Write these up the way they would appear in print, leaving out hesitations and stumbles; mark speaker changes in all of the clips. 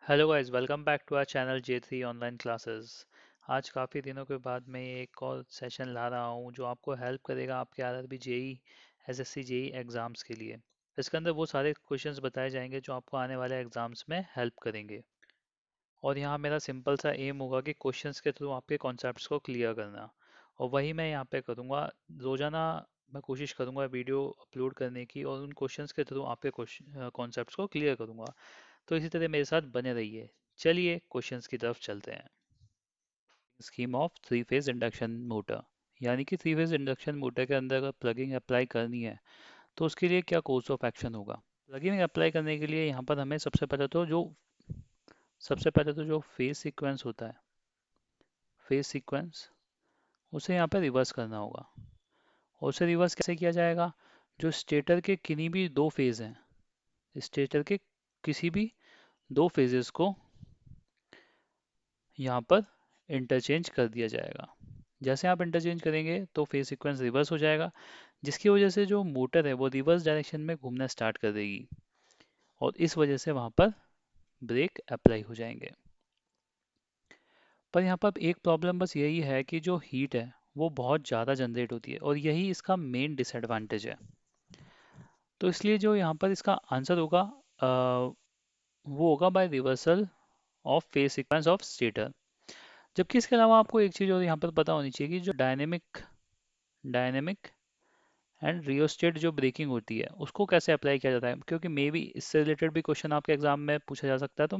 Speaker 1: Hello guys, welcome back to our channel J3 online classes. आज काफ़ी दिनों के बाद मैं ये एक और सेशन ला रहा हूँ जो आपको हेल्प करेगा आपके RRB JE SSC JE exams के लिए। इसके अंदर वो सारे क्वेश्चंस बताए जाएंगे जो आपको आने वाले एग्ज़ाम्स में हेल्प करेंगे। और यहाँ मेरा सिंपल सा एम होगा कि क्वेश्चंस के थ्रू आपके कॉन्सेप्ट्स को क्लियर करना, और वही मैं यहाँ पे करूँगा। रोज़ाना मैं कोशिश करूँगा वीडियो अपलोड करने की और उन क्वेश्चंस के थ्रू आपके कॉन्सेप्ट्स को क्लियर करूँगा। तो इसी तरह मेरे साथ बने रहिए। चलिए क्वेश्चंस की तरफ चलते हैं। Scheme of three phase induction motor, यानी कि थ्री फेज इंडक्शन मोटर के अंदर अगर प्लगिंग अप्लाई करनी है तो उसके लिए क्या कोर्स ऑफ एक्शन होगा। प्लगिंग अप्लाई करने के लिए यहाँ पर हमें सबसे पहले तो जो फेज सीक्वेंस होता है, फेज सीक्वेंस उसे यहाँ पर रिवर्स करना होगा। और उसे रिवर्स कैसे किया जाएगा? जो स्टेटर के किन्हीं भी दो फेज हैं, स्टेटर के किसी भी दो फेजेस को यहाँ पर इंटरचेंज कर दिया जाएगा। जैसे आप इंटरचेंज करेंगे तो फेज सीक्वेंस रिवर्स हो जाएगा, जिसकी वजह से जो मोटर है वो रिवर्स डायरेक्शन में घूमना स्टार्ट कर देगी, और इस वजह से वहाँ पर ब्रेक अप्लाई हो जाएंगे। पर यहाँ पर एक प्रॉब्लम बस यही है कि जो हीट है वो बहुत ज़्यादा जनरेट होती है, और यही इसका मेन डिसएडवांटेज है। तो इसलिए जो यहाँ पर इसका आंसर होगा वो होगा by reversal of phase sequence of stator. जबकि इसके अलावा आपको एक चीज़ और यहाँ पर पता होनी चाहिए कि जो डायनेमिक एंड रियोस्टेट जो ब्रेकिंग होती है उसको कैसे अप्लाई किया जाता है, क्योंकि मे बी इससे रिलेटेड भी क्वेश्चन आपके एग्जाम में पूछा जा सकता है। तो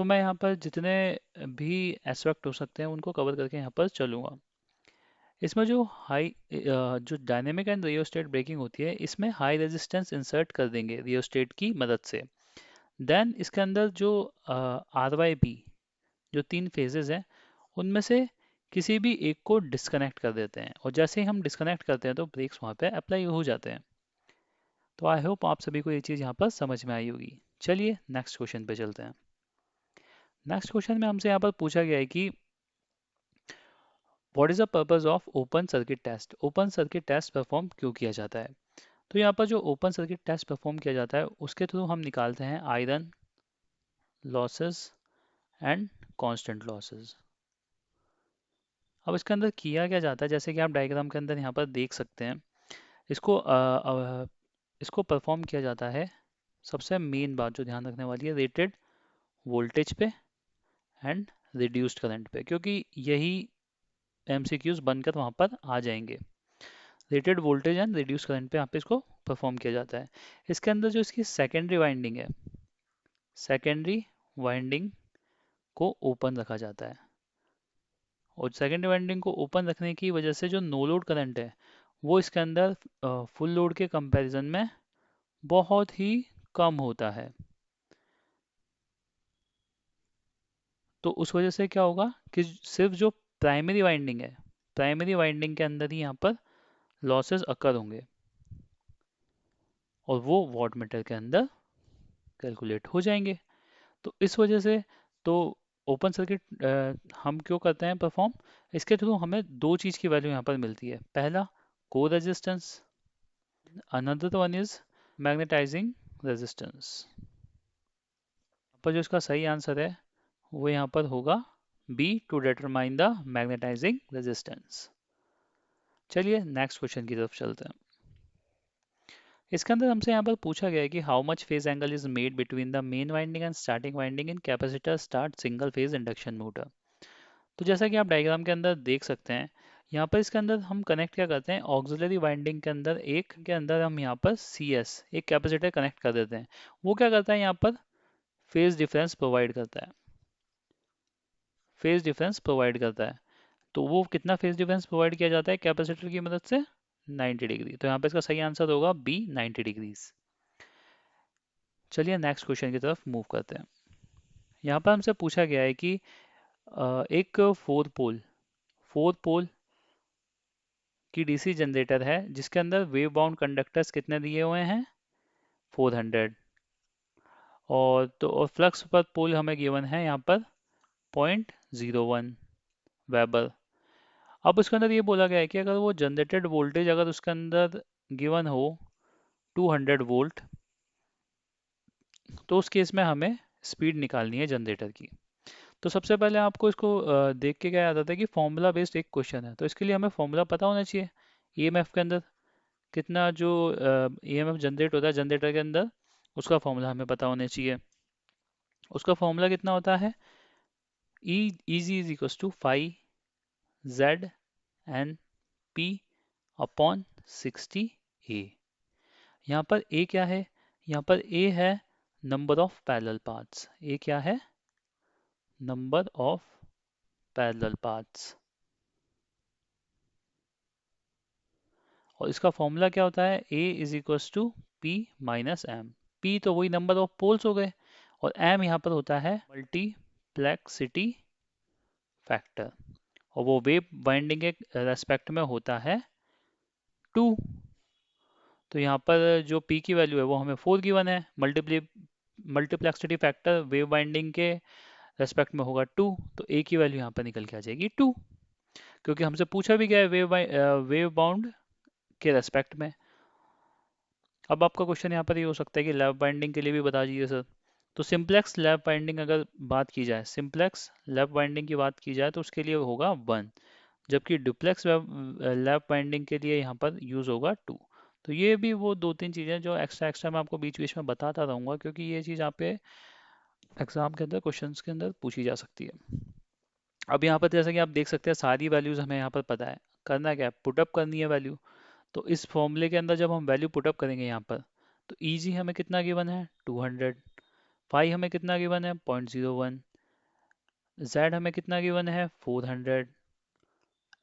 Speaker 1: मैं यहाँ पर जितने भी एस्पेक्ट हो सकते हैं उनको कवर करके यहाँ पर चलूँगा। इसमें जो जो डायनेमिक एंड रियोस्टेट ब्रेकिंग होती है, इसमें हाई रेजिस्टेंस इंसर्ट कर देंगे रियोस्टेट की मदद से। देन इसके अंदर जो आर वाई बी, जो तीन फेजेस हैं उनमें से किसी भी एक को डिस्कनेक्ट कर देते हैं, और जैसे ही हम डिस्कनेक्ट करते हैं तो ब्रेक्स वहाँ पे अप्लाई हो जाते हैं। तो आई होप आप सभी को ये चीज़ यहाँ पर समझ में आई होगी। चलिए नेक्स्ट क्वेश्चन पे चलते हैं। नेक्स्ट क्वेश्चन में हमसे यहाँ पर पूछा गया है कि what is the purpose of open circuit test. Open circuit test perform क्यों किया जाता है? तो यहाँ पर जो ओपन सर्किट टेस्ट परफॉर्म किया जाता है उसके थ्रू हम निकालते हैं iron losses and constant losses. अब इसके अंदर किया क्या जाता है, जैसे कि आप डायग्राम के अंदर यहाँ पर देख सकते हैं। इसको इसको परफॉर्म किया जाता है। सबसे मेन बात जो ध्यान रखने वाली है, रेटेड वोल्टेज पे एंड रिड्यूस्ड करंट पे, क्योंकि यही एमसीक्यूज बनकर वहाँ पर आ जाएंगे। Rated voltage and reduce current पे यहाँ पे इसको परफॉर्म किया जाता है। इसके अंदर जो इसकी सेकेंडरी वाइंडिंग है, सेकेंडरी वाइंडिंग को ओपन रखा जाता है, और सेकेंडरी वाइंडिंग को ओपन रखने की वजह से जो नो लोड करंट है वो इसके अंदर फुल लोड के कंपैरिजन में बहुत ही कम होता है। तो उस वजह से क्या होगा कि सिर्फ जो प्राइमरी वाइंडिंग है, प्राइमरी वाइंडिंग के अंदर ही यहाँ पर लॉसेस अकर होंगे, और वो वॉट मीटर के अंदर कैलकुलेट हो जाएंगे। तो इस वजह से तो ओपन सर्किट हम क्यों करते हैं परफॉर्म? इसके थ्रू हमें दो चीज़ की वैल्यू यहाँ पर मिलती है। पहला को resistance, another one is magnetising resistance. पर जो इसका सही आंसर है वो यहाँ पर होगा B, to determine the magnetising resistance. चलिए नेक्स्ट क्वेश्चन की तरफ चलते हैं। इसके अंदर हमसे यहाँ पर पूछा गया है कि how much phase angle is made between the main winding and starting winding in capacitor start single phase induction motor. तो जैसा कि आप डायग्राम के अंदर देख सकते हैं, यहाँ पर इसके अंदर हम कनेक्ट क्या करते हैं, ऑक्सिलरी वाइंडिंग के अंदर हम यहाँ पर सी एस, एक कैपेसिटर कनेक्ट कर देते हैं। वो क्या करता है, यहाँ पर फेज डिफरेंस प्रोवाइड करता है, फेज डिफरेंस प्रोवाइड करता है। तो वो कितना फेज डिफरेंस प्रोवाइड किया जाता है कैपेसिटर की मदद से? 90 डिग्री। तो यहाँ पर इसका सही आंसर होगा बी, 90 डिग्रीज। चलिए नेक्स्ट क्वेश्चन की तरफ मूव करते हैं। यहाँ पर हमसे पूछा गया है कि एक फोर पोल की डीसी जनरेटर है जिसके अंदर वेव बाउंड कंडक्टर्स कितने दिए हुए हैं? 400। और फ्लक्स पर पोल हमें गिवन है यहाँ पर 0.01 वेबर। अब उसके अंदर ये बोला गया है कि अगर वो जनरेटेड वोल्टेज अगर उसके अंदर गिवन हो 200 वोल्ट, तो उस केस में हमें स्पीड निकालनी है जनरेटर की। तो सबसे पहले आपको इसको देख के क्या याद आता है कि फॉर्मूला बेस्ड एक क्वेश्चन है, तो इसके लिए हमें फॉर्मूला पता होना चाहिए। ईएमएफ के अंदर कितना जो ईएमएफ जनरेट होता है जनरेटर के अंदर, उसका फॉर्मूला हमें पता होना चाहिए। उसका फॉर्मूला कितना होता है, E E G is equals to five Z N P upon 60 A. यहाँ पर ए क्या है, यहाँ पर ए है number of parallel paths. A क्या है, नंबर ऑफ पैरेलल पाथ्स। और इसका फॉर्मूला क्या होता है, A is equals to P minus M. P तो वही नंबर ऑफ पोल्स हो गए, और एम यहाँ पर होता है मल्टीप्लेक्सिटी फैक्टर, और वो वेव बाइंडिंग के रेस्पेक्ट में होता है 2। तो यहाँ पर जो P की वैल्यू है वो हमें 4 गिवन है, मल्टीप्लेक्सिटी फैक्टर वेव बाइंडिंग के रेस्पेक्ट में होगा 2, तो A की वैल्यू यहाँ पर निकल के आ जाएगी 2, क्योंकि हमसे पूछा भी गया है वेव बाउंड के रेस्पेक्ट में। अब आपका क्वेश्चन यहाँ पर ये हो सकता है कि लैप बाइंडिंग के लिए भी बता दीजिए सर। तो सिंप्लेक्स लैप बाइंडिंग अगर बात की जाए, सिंप्लेक्स लैप बाइंडिंग की बात की जाए तो उसके लिए होगा 1, जबकि डुप्लेक्स लैप बाइंडिंग के लिए यहाँ पर यूज़ होगा 2। तो ये भी वो 2-3 चीज़ें जो एक्स्ट्रा एक्स्ट्रा मैं आपको बीच बीच में बताता रहूँगा, क्योंकि ये चीज़ यहाँ पे एग्जाम के अंदर क्वेश्चंस के अंदर पूछी जा सकती है। अब यहाँ पर जैसा कि आप देख सकते हैं सारी वैल्यूज़ हमें यहाँ पर पता है, करना क्या है, पुटअप करनी है वैल्यू। तो इस फॉर्मूले के अंदर जब हम वैल्यू पुटअप करेंगे यहाँ पर, तो ईजी हमें कितना गिवन है 200, फाई हमें कितना गिवन है 0.01, जेड हमें कितना गिवन है 400,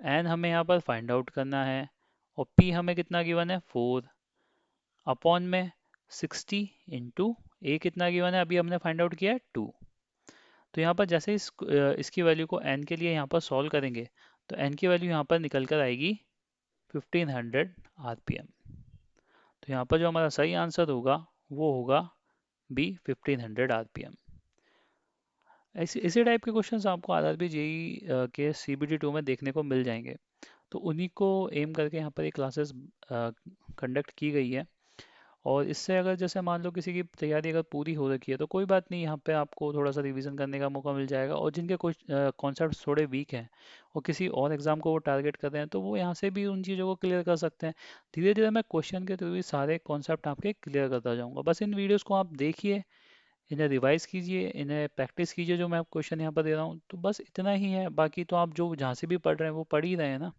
Speaker 1: एन हमें यहाँ पर फाइंड आउट करना है, और पी हमें कितना गिवन है 4 अपॉन में 60 इंटू ए कितना गिवन है अभी हमने फाइंड आउट किया है 2। तो यहाँ पर जैसे इसकी वैल्यू को एन के लिए यहाँ पर सॉल्व करेंगे, तो एन की वैल्यू यहाँ पर निकल कर आएगी 1500 आरपीएम। तो यहाँ पर जो हमारा सही आंसर होगा वो होगा बी 1500 आरपीएम। इसी टाइप के क्वेश्चंस आपको आरआरबी जेई के सीबीटी 2 में देखने को मिल जाएंगे। तो उन्हीं को एम करके यहाँ पर ये क्लासेस कंडक्ट की गई है। और इससे अगर जैसे मान लो किसी की तैयारी अगर पूरी हो रखी है तो कोई बात नहीं, यहाँ पे आपको थोड़ा सा रिवीजन करने का मौका मिल जाएगा। और जिनके कुछ कॉन्सेप्ट थोड़े वीक हैं और किसी और एग्जाम को वो टारगेट कर रहे हैं, तो वो यहाँ से भी उन चीज़ों को क्लियर कर सकते हैं। धीरे धीरे मैं क्वेश्चन के थ्रू भी सारे कॉन्सेप्ट आपके क्लियर करता जाऊँगा। बस इन वीडियोज़ को आप देखिए, इन्हें रिवाइज कीजिए, इन्हें प्रैक्टिस कीजिए जो मैं क्वेश्चन यहाँ पर दे रहा हूँ। तो बस इतना ही है, बाकी तो आप जो जहाँ से भी पढ़ रहे हैं वो पढ़ ही रहे हैं ना।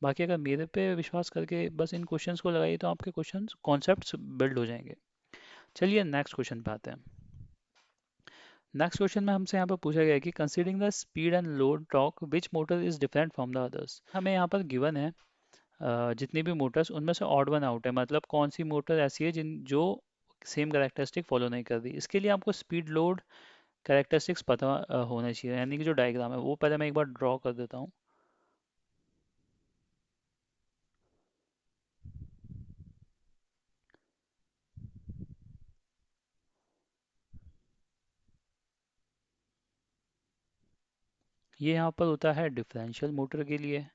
Speaker 1: बाकी अगर मेरे पे विश्वास करके बस इन क्वेश्चंस को लगाइए तो आपके क्वेश्चंस कॉन्सेप्ट्स बिल्ड हो जाएंगे। चलिए नेक्स्ट क्वेश्चन पे आते हैं। नेक्स्ट क्वेश्चन में हमसे यहाँ पर पूछा गया है कि considering the speed and load torque which motor is different from the others. हमें यहाँ पर गिवन है जितनी भी मोटर्स उनमें से ऑड वन आउट है, मतलब कौन सी मोटर ऐसी है जिन जो सेम कैरेक्टरिस्टिक फॉलो नहीं कर रही। इसके लिए आपको स्पीड लोड कैरेक्टरिस्टिक्स पता होना चाहिए, यानी कि जो डायग्राम है वो पहले मैं एक बार ड्रॉ कर देता हूँ। ये यहाँ पर होता है डिफरेंशियल मोटर के लिए,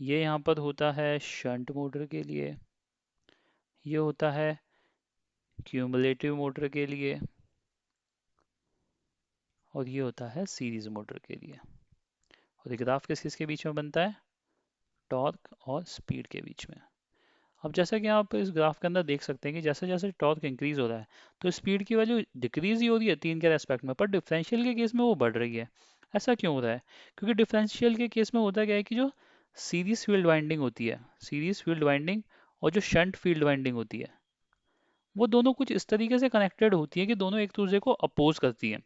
Speaker 1: ये यहाँ पर होता है शंट मोटर के लिए, ये होता है क्यूमुलेटिव मोटर के लिए, और ये होता है सीरीज मोटर के लिए। और ये ग्राफ किस किस के बीच में बनता है, टॉर्क और स्पीड के बीच में। अब जैसा कि आप इस ग्राफ के अंदर देख सकते हैं कि जैसे जैसे टॉर्क इंक्रीज हो रहा है तो स्पीड की वैल्यू डिक्रीज ही हो रही है 3 के रेस्पेक्ट में, पर डिफरेंशियल के केस में वो बढ़ रही है। ऐसा क्यों हो रहा है, क्योंकि डिफरेंशियल के केस में होता क्या है कि जो सीरीज फील्ड वाइंडिंग होती है, सीरीज फील्ड वाइंडिंग और जो शंट फील्ड वाइंडिंग होती है, वो दोनों कुछ इस तरीके से कनेक्टेड होती है कि दोनों एक दूसरे को अपोज करती है।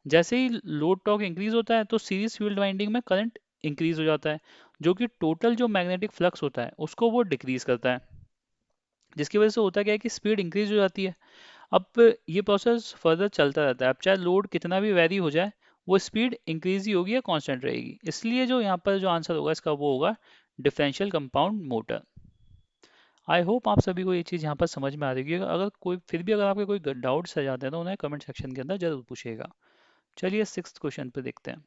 Speaker 1: जैसे ही लोड टॉर्क इंक्रीज होता है तो सीरीज फील्ड वाइंडिंग में करंट इंक्रीज हो जाता है, जो कि टोटल जो मैग्नेटिक फ्लक्स होता है उसको वो डिक्रीज करता है, जिसकी वजह से होता क्या है कि स्पीड इंक्रीज हो जाती है। अब ये प्रोसेस फर्दर चलता रहता है, अब चाहे लोड कितना भी वेरी हो जाए वो स्पीड इंक्रीज ही होगी या कांस्टेंट रहेगी। इसलिए जो यहाँ पर जो आंसर होगा इसका वो होगा डिफरेंशियल कंपाउंड मोटर। आई होप आप सभी को ये चीज़ यहाँ पर समझ में आ रही है। अगर कोई फिर भी अगर आपके कोई डाउट्स रह जाते हैं तो उन्हें कमेंट सेक्शन के अंदर जरूर पूछिएगा। चलिए सिक्स्थ क्वेश्चन पे देखते हैं।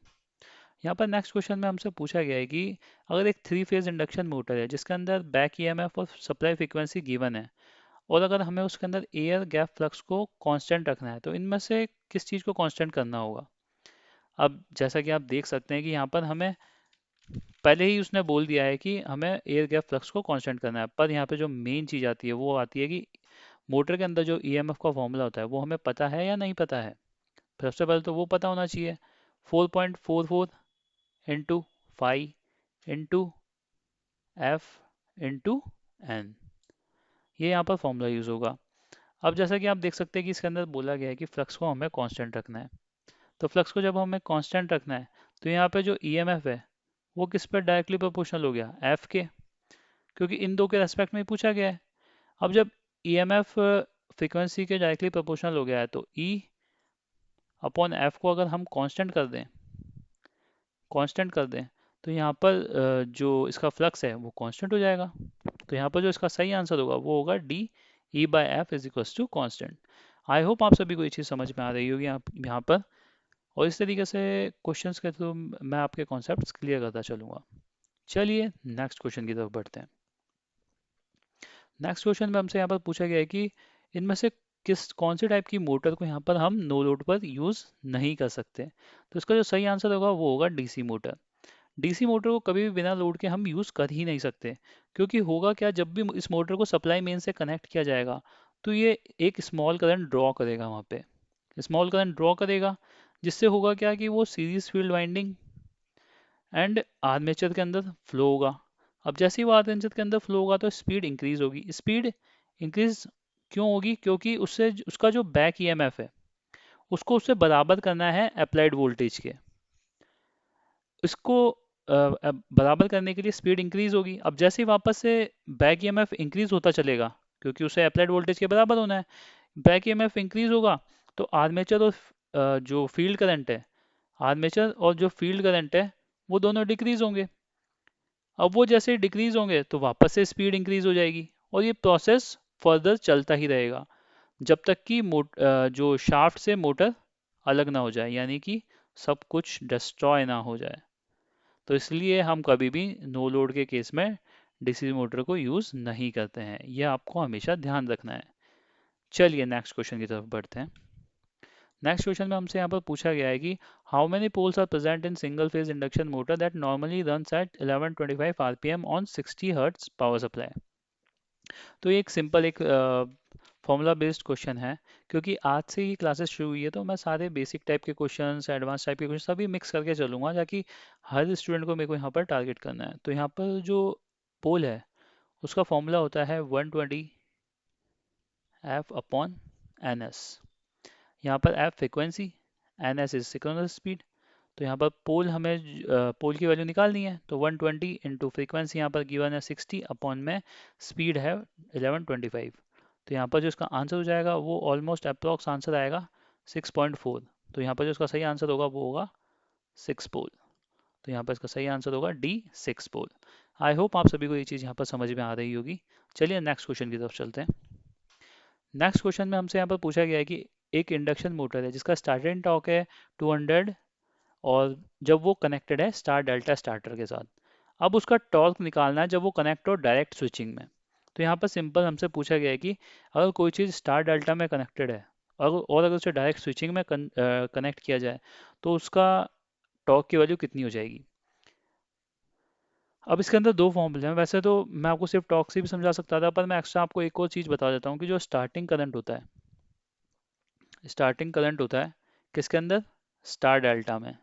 Speaker 1: यहाँ पर नेक्स्ट क्वेश्चन में हमसे पूछा गया है कि अगर एक 3 फेज इंडक्शन मोटर है जिसके अंदर बैक ईएमएफ और सप्लाई फ्रीक्वेंसी गिवन है, और अगर हमें उसके अंदर एयर गैप फ्लक्स को कांस्टेंट रखना है तो इनमें से किस चीज़ को कांस्टेंट करना होगा। अब जैसा कि आप देख सकते हैं कि यहाँ पर हमें पहले ही उसने बोल दिया है कि हमें एयर गैप फ्लक्स को कांस्टेंट करना है, पर यहाँ पे जो मेन चीज़ आती है वो आती है कि मोटर के अंदर जो ईएमएफ का फॉर्मूला होता है वो हमें पता है या नहीं पता है। सबसे पहले तो वो पता होना चाहिए। 4.44 into 5 into F into N, ये यहाँ पर फॉर्मूला यूज़ होगा। अब जैसा कि आप देख सकते हैं कि इसके अंदर बोला गया है कि फ्लक्स को हमें कांस्टेंट रखना है। तो फ्लक्स को जब हमें कांस्टेंट रखना है तो यहाँ पे जो ईएमएफ है वो किस पर डायरेक्टली प्रोपोर्शनल हो गया, एफ के, क्योंकि इन दो के रेस्पेक्ट में ही पूछा गया है। अब जब ईएमएफ फ्रीक्वेंसी के डायरेक्टली प्रोपोर्शनल हो गया है तो ई अपॉन एफ को अगर हम कांस्टेंट कर दें तो यहाँ पर जो इसका फ्लक्स है वो कांस्टेंट हो जाएगा। तो यहाँ पर जो इसका सही आंसर होगा वो होगा D, E by F is equals to constant. I hope आप सभी को ये चीज़ समझ में आ रही होगी यहाँ पर, और इस तरीके से क्वेश्चंस के थ्रू मैं आपके कॉन्सेप्ट्स क्लियर करता चलूँगा। चलिए नेक्स्ट क्वेश्चन की तरफ बढ़ते हैं। नेक्स्ट क्वेश्चन में हमसे यहाँ पर पूछा गया है कि इनमें से कौन से टाइप की मोटर को यहाँ पर हम नो लोड पर यूज़ नहीं कर सकते। तो इसका जो सही आंसर होगा वो होगा डीसी मोटर। डीसी मोटर को कभी भी बिना लोड के हम यूज़ कर ही नहीं सकते, क्योंकि होगा क्या, जब भी इस मोटर को सप्लाई मेन से कनेक्ट किया जाएगा तो ये एक स्मॉल करंट ड्रॉ करेगा वहाँ पे, स्मॉल करंट ड्रॉ करेगा, जिससे होगा क्या कि वो series field winding and armature के अंदर फ्लो होगा। अब जैसे ही वो आर्मेचर के अंदर फ्लो होगा तो स्पीड इंक्रीज होगी। स्पीड इंक्रीज क्यों होगी? क्योंकि उससे उसका जो बैक ईएमएफ है उसको उससे बराबर करना है अप्लाइड वोल्टेज के। इसको बराबर करने के लिए स्पीड इंक्रीज होगी। अब जैसे ही वापस से बैक ईएमएफ इंक्रीज होता चलेगा, क्योंकि उसे अप्लाइड वोल्टेज के बराबर होना है, बैक ईएमएफ इंक्रीज होगा तो आर्मेचर और जो फील्ड करंट है, आर्मेचर और जो फील्ड करंट है वो दोनों डिक्रीज होंगे। अब वो जैसे डिक्रीज होंगे तो वापस से स्पीड इंक्रीज हो जाएगी, और ये प्रोसेस फर्दर चलता ही रहेगा जब तक कि जो शाफ्ट से मोटर अलग ना हो जाए, यानी कि सब कुछ डिस्ट्रॉय ना हो जाए। तो इसलिए हम कभी भी नो लोड के केस में डीसी मोटर को यूज़ नहीं करते हैं, यह आपको हमेशा ध्यान रखना है। चलिए नेक्स्ट क्वेश्चन की तरफ बढ़ते हैं। नेक्स्ट क्वेश्चन में हमसे यहाँ पर पूछा गया है कि how many poles are present in single phase induction motor that normally runs at 1125 RPM on 60 hertz power supply. तो ये एक सिंपल एक फॉर्मूला बेस्ड क्वेश्चन है, क्योंकि आज से ही क्लासेस शुरू हुई है तो मैं सारे बेसिक टाइप के क्वेश्चंस, एडवांस टाइप के क्वेश्चन सभी मिक्स करके चलूँगा, ताकि हर स्टूडेंट को मेरे को यहाँ पर टारगेट करना है। तो यहाँ पर जो पोल है उसका फॉर्मूला होता है 120 एफ अपॉन एन एस। यहाँ पर F frequency, N S is synchronous speed. तो यहाँ पर पोल हमें पोल की वैल्यू निकालनी है, तो 120 इंटू फ्रिक्वेंसी यहाँ पर गिवन है 60 अपॉन में स्पीड है 1125। तो यहाँ पर जो इसका आंसर हो जाएगा वो ऑलमोस्ट अप्रॉक्स आंसर आएगा 6.4। तो यहाँ पर जो इसका सही आंसर होगा वो होगा 6 पोल। तो यहाँ पर इसका सही आंसर होगा डी, 6 पोल। आई होप आप सभी को ये चीज़ यहाँ पर समझ में आ रही होगी। चलिए नेक्स्ट क्वेश्चन की तरफ चलते हैं। नेक्स्ट क्वेश्चन में हमसे यहाँ पर पूछा गया है कि एक इंडक्शन मोटर है जिसका स्टार्टिंग टॉर्क है 200, और जब वो कनेक्टेड है स्टार डेल्टा स्टार्टर के साथ। अब उसका टॉर्क निकालना है जब वो कनेक्ट हो डायरेक्ट स्विचिंग में। तो यहाँ पर सिंपल हमसे पूछा गया है कि अगर कोई चीज़ स्टार डेल्टा में कनेक्टेड है और अगर उसे डायरेक्ट स्विचिंग में कनेक्ट किया जाए तो उसका टॉर्क की वैल्यू कितनी हो जाएगी। अब इसके अंदर दो फॉर्मूले हैं। वैसे तो मैं आपको सिर्फ टॉर्क से भी समझा सकता था, पर मैं एक्स्ट्रा आपको एक और चीज़ बता देता हूँ कि जो स्टार्टिंग करंट होता है, स्टार्टिंग करंट होता है किसके अंदर, स्टार डेल्टा में,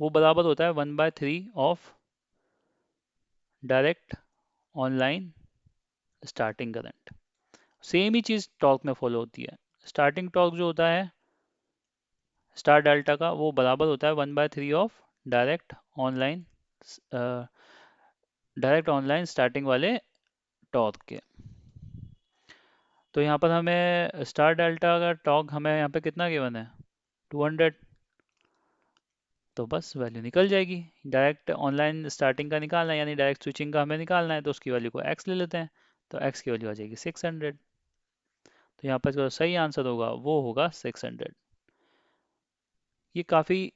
Speaker 1: वो बराबर होता है 1/3 of direct online starting current. Same he cheese torque में फॉलो होती है। स्टार्टिंग टॉर्क जो होता है स्टार डेल्टा का वो बराबर होता है 1/3 ऑफ डायरेक्ट ऑनलाइन स्टार्टिंग वाले टॉर्क के। तो यहाँ पर हमें स्टार डेल्टा का टॉर्क हमें यहाँ पे कितना गिवन है, 200। तो बस वैल्यू निकल जाएगी। डायरेक्ट ऑनलाइन स्टार्टिंग का निकालना है यानी डायरेक्ट स्विचिंग का हमें निकालना है, तो उसकी वैल्यू को x ले लेते हैं, तो x की वैल्यू आ जाएगी 600। तो यहाँ पर जो सही आंसर होगा वो होगा 600। ये काफ़ी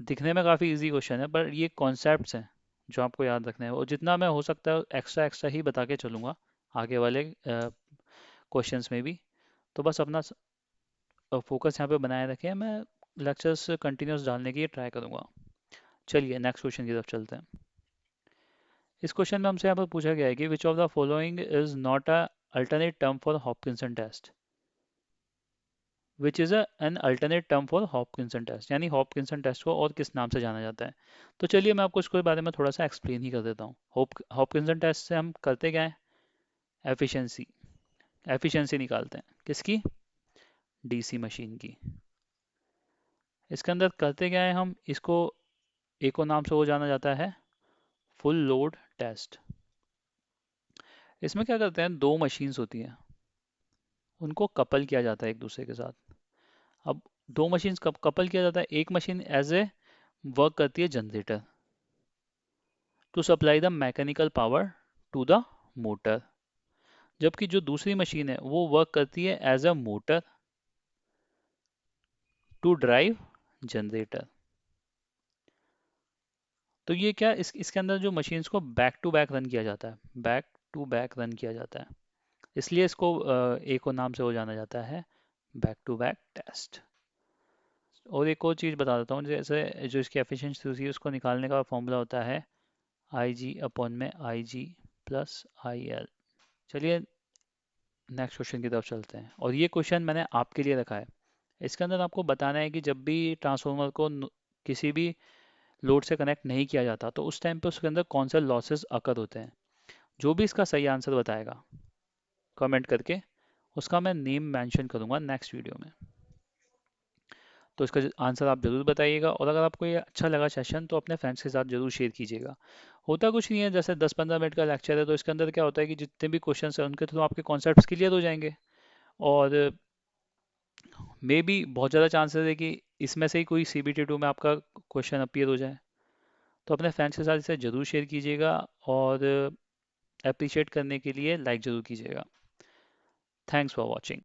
Speaker 1: दिखने में काफ़ी इजी क्वेश्चन है, पर ये कॉन्सेप्ट्स हैं जो आपको याद रखने हैं, और जितना मैं हो सकता है एक्स्ट्रा एक्स्ट्रा ही बता के चलूँगा आगे वाले क्वेश्चंस में भी। तो बस अपना फोकस यहाँ पे बनाए रखें, मैं लेक्चर्स कंटिन्यूस डालने की ये ट्राई करूँगा। चलिए नेक्स्ट क्वेश्चन की तरफ चलते हैं। इस क्वेश्चन में हमसे यहाँ पर पूछा गया है कि which of the following is not a alternate term for Hopkinson test. Which is an alternate term for Hopkinson test, यानी हॉपकिंसन टेस्ट को और किस नाम से जाना जाता है। तो चलिए मैं आपको इसके बारे में थोड़ा सा एक्सप्लेन ही कर देता हूँ। हॉपकिंसन टेस्ट से हम करते क्या है, एफिशिएंसी एफिशिएंसी निकालते हैं। किसकी? डीसी मशीन की। इसके अंदर करते क्या है, हम इसको एक और नाम से वो जाना जाता है, फुल लोड टेस्ट। इसमें क्या करते हैं, दो मशीन्स होती हैं, उनको कपल किया जाता है एक दूसरे के साथ। अब दो मशीन्स कब कपल किया जाता है, एक मशीन एज ए वर्क करती है generator to supply the mechanical power to the motor, जबकि जो दूसरी मशीन है वो वर्क करती है as a motor to drive generator. तो ये क्या, इसके अंदर जो मशीन्स को बैक टू बैक रन किया जाता है, बैक टू बैक रन किया जाता है, इसलिए इसको एक और नाम से हो जाना जाता है, बैक टू बैक टेस्ट। और एक और चीज़ बता देता हूँ, जैसे जो इसकी एफिशिएंसी होती है उसको निकालने का फॉर्मूला होता है आई जी अपॉन में आई जी प्लस आई एल। चलिए नेक्स्ट क्वेश्चन की तरफ चलते हैं, और ये क्वेश्चन मैंने आपके लिए रखा है। इसके अंदर आपको बताना है कि जब भी ट्रांसफार्मर को किसी भी लोड से कनेक्ट नहीं किया जाता तो उस टाइम पे उसके अंदर कौन से लॉसेस अकर होते हैं। जो भी इसका सही आंसर बताएगा कमेंट करके, उसका मैं नेम मेंशन करूंगा नेक्स्ट वीडियो में। तो इसका आंसर आप ज़रूर बताइएगा, और अगर आपको ये अच्छा लगा सेशन तो अपने फ्रेंड्स के साथ ज़रूर शेयर कीजिएगा। होता कुछ नहीं है, जैसे 10-15 मिनट का लेक्चर है, तो इसके अंदर क्या होता है कि जितने भी क्वेश्चन हैं उनके थ्रू आपके कॉन्सेप्ट्स क्लियर हो जाएंगे, और मे बी बहुत ज़्यादा चांसेस है कि इसमें से ही कोई CBT 2 में आपका क्वेश्चन अपीयर हो जाए। तो अपने फ्रेंड्स के साथ इसे ज़रूर शेयर कीजिएगा, और अप्रिशिएट करने के लिए लाइक ज़रूर कीजिएगा। Thanks for watching.